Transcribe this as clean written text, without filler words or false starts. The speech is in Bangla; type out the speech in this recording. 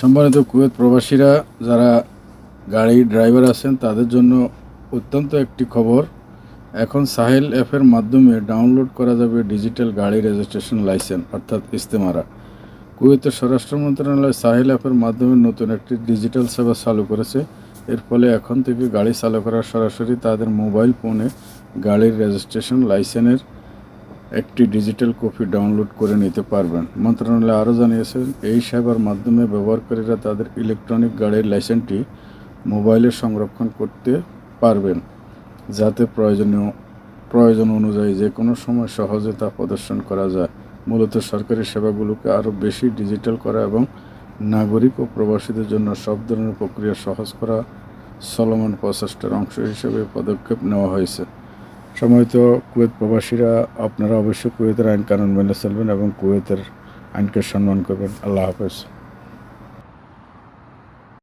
সম্মানিত কুয়েত প্রবাসীরা যারা গাড়ির ড্রাইভার আছেন তাদের জন্য অত্যন্ত একটি খবর। এখন সাহেল অ্যাপের মাধ্যমে ডাউনলোড করা যাবে ডিজিটাল গাড়ি রেজিস্ট্রেশন লাইসেন্স অর্থাৎ ইস্তেমারা। কুয়েতের স্বরাষ্ট্র মন্ত্রণালয় সাহেল অ্যাপের মাধ্যমে নতুন একটি ডিজিটাল সেবা চালু করেছে। এর ফলে এখন থেকে গাড়ি চালকরা সরাসরি তাদের মোবাইল ফোনে গাড়ির রেজিস্ট্রেশন লাইসেন্সের একটি ডিজিটাল কপি ডাউনলোড করে নিতে পারবেন। মন্ত্রণালয় আরও জানিয়েছে, এই সেবার মাধ্যমে ব্যবহারকারীরা তাদের ইলেকট্রনিক গাড়ির লাইসেন্সটি মোবাইলে সংরক্ষণ করতে পারবেন, যাতে প্রয়োজন অনুযায়ী যে কোনো সময় সহজে তা প্রদর্শন করা যায়। মূলত সরকারি সেবাগুলোকে আরও বেশি ডিজিটাল করা এবং নাগরিক ও প্রবাসীদের জন্য সব ধরনের প্রক্রিয়া সহজ করা চলমান প্রচেষ্টার অংশ হিসেবে পদক্ষেপ নেওয়া হয়েছে। সম্মানিত কুয়েত প্রবাসীরা, আপনারা অবশ্যই কুয়েতের আইন কানুন মেনে চলবেন এবং কুয়েতের আইনকে সম্মান করবেন। আল্লাহ হাফেজ।